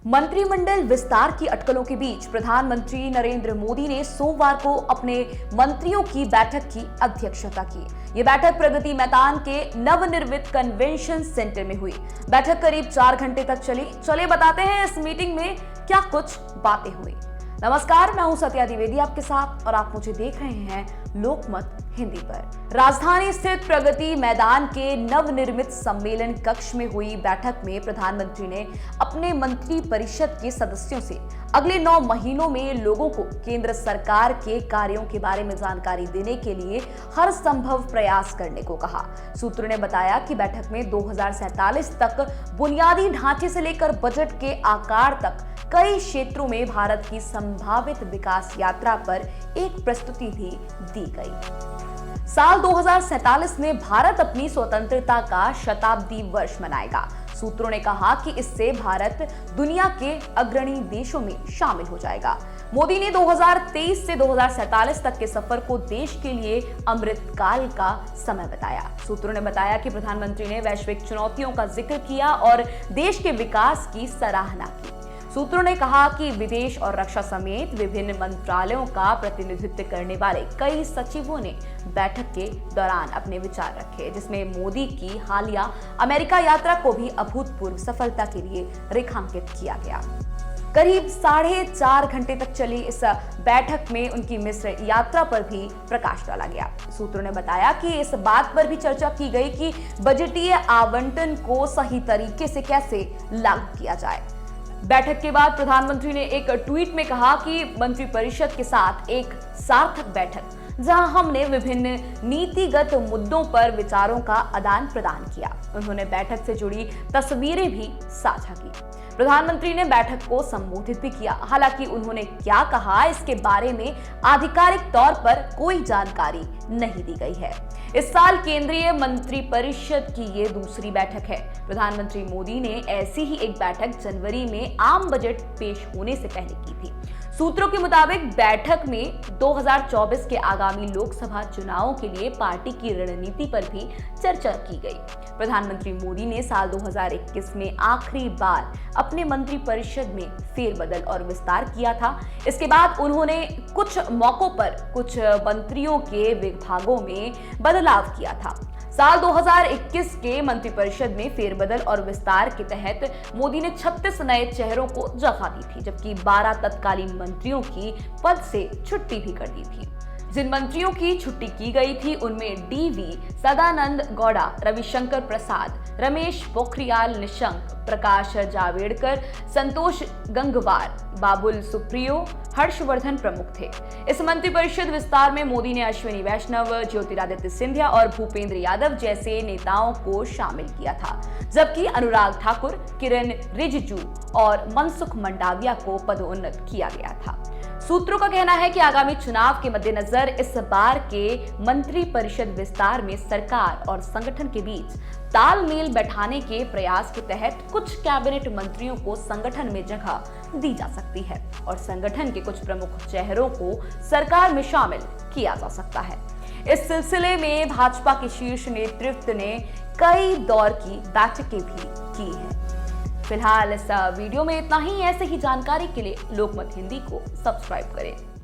मंत्रिमंडल विस्तार की अटकलों के बीच प्रधानमंत्री नरेंद्र मोदी ने सोमवार को अपने मंत्रियों की बैठक की अध्यक्षता की। ये बैठक प्रगति मैदान के नवनिर्मित कन्वेंशन सेंटर में हुई। बैठक करीब 4 घंटे तक चली। चलिए बताते हैं इस मीटिंग में क्या कुछ बातें हुई। नमस्कार, मैं हूं सत्या द्विवेदी आपके साथ और आप मुझे देख रहे हैं लोकमत हिंदी पर। राजधानी स्थित प्रगति मैदान के नवनिर्मित सम्मेलन कक्ष में हुई बैठक में प्रधानमंत्री ने अपने मंत्री परिषद के सदस्यों से अगले 9 महीनों में लोगों को केंद्र सरकार के कार्यों के बारे में जानकारी देने के लिए हर संभव प्रयास करने को कहा। सूत्रों ने बताया कि बैठक में 2047 तक बुनियादी ढांचे से लेकर बजट के आकार तक कई क्षेत्रों में भारत की संभावित विकास यात्रा पर एक प्रस्तुति भी दी गई। साल 2047 में भारत अपनी स्वतंत्रता का शताब्दी वर्ष मनाएगा। सूत्रों ने कहा कि इससे भारत दुनिया के अग्रणी देशों में शामिल हो जाएगा। मोदी ने 2023 से 2047 तक के सफर को देश के लिए अमृतकाल का समय बताया। सूत्रों ने बताया कि प्रधानमंत्री ने वैश्विक चुनौतियों का जिक्र किया और देश के विकास की सराहना की। सूत्रों ने कहा कि विदेश और रक्षा समेत विभिन्न मंत्रालयों का प्रतिनिधित्व करने वाले कई सचिवों ने बैठक के दौरान अपने विचार रखे, जिसमें मोदी की हालिया अमेरिका यात्रा को भी अभूतपूर्व सफलता के लिए रेखांकित किया गया। करीब 4.5 घंटे तक चली इस बैठक में उनकी मिस्र यात्रा पर भी प्रकाश डाला गया। सूत्रों ने बताया कि इस बात पर भी चर्चा की गई कि बजटीय आवंटन को सही तरीके से कैसे लागू किया जाए। बैठक के बाद प्रधानमंत्री ने एक ट्वीट में कहा कि मंत्रिपरिषद के साथ एक सार्थक बैठक जहां हमने विभिन्न नीतिगत मुद्दों पर विचारों का आदान प्रदान किया। उन्होंने बैठक से जुड़ी तस्वीरें भी साझा की। प्रधानमंत्री ने बैठक को संबोधित भी किया। हालांकि उन्होंने क्या कहा इसके बारे में आधिकारिक तौर पर कोई जानकारी नहीं दी गई है। इस साल केंद्रीय मंत्रिपरिषद की ये दूसरी बैठक है। प्रधानमंत्री मोदी ने ऐसी ही एक बैठक जनवरी में आम बजट पेश होने से पहले की थी। सूत्रों के मुताबिक बैठक में 2024 के आगामी लोकसभा चुनावों के लिए पार्टी की रणनीति पर भी चर्चा की गई। प्रधानमंत्री मोदी ने साल 2021 में आखिरी बार अपने मंत्रिपरिषद में फेरबदल और विस्तार किया था। इसके बाद उन्होंने कुछ मौकों पर कुछ मंत्रियों के विभागों में बदलाव किया था। साल 2021 के मंत्रिपरिषद में फेरबदल और विस्तार के तहत मोदी ने 36 नए चेहरों को जगह दी थी, जबकि 12 तत्कालीन मंत्रियों की पद से छुट्टी भी कर दी थी। जिन मंत्रियों की छुट्टी की गई थी उनमें डीवी सदानंद गौड़ा, रविशंकर प्रसाद, रमेश पोखरियाल निशंक, प्रकाश जावड़ेकर, संतोष गंगवार, बाबुल सुप्रियो, हर्षवर्धन प्रमुख थे। इस मंत्रिपरिषद विस्तार में मोदी ने अश्विनी वैष्णव, ज्योतिरादित्य सिंधिया और भूपेंद्र यादव जैसे नेताओं को शामिल किया था, जबकि अनुराग ठाकुर, किरण रिजिजू और मनसुख मंडाविया को पदोन्नत किया गया था। सूत्रों का कहना है कि आगामी चुनाव के मद्देनजर इस बार के मंत्रिपरिषद विस्तार में सरकार और संगठन के बीच तालमेल बैठाने के प्रयास के तहत कुछ कैबिनेट मंत्रियों को संगठन में जगह दी जा सकती है और संगठन के कुछ प्रमुख चेहरों को सरकार में शामिल किया जा सकता है। इस सिलसिले में भाजपा के शीर्ष नेतृत्व ने कई दौर की बैठकें भी की हैं। फिलहाल इस वीडियो में इतना ही। ऐसे ही जानकारी के लिए लोकमत हिंदी को सब्सक्राइब करें।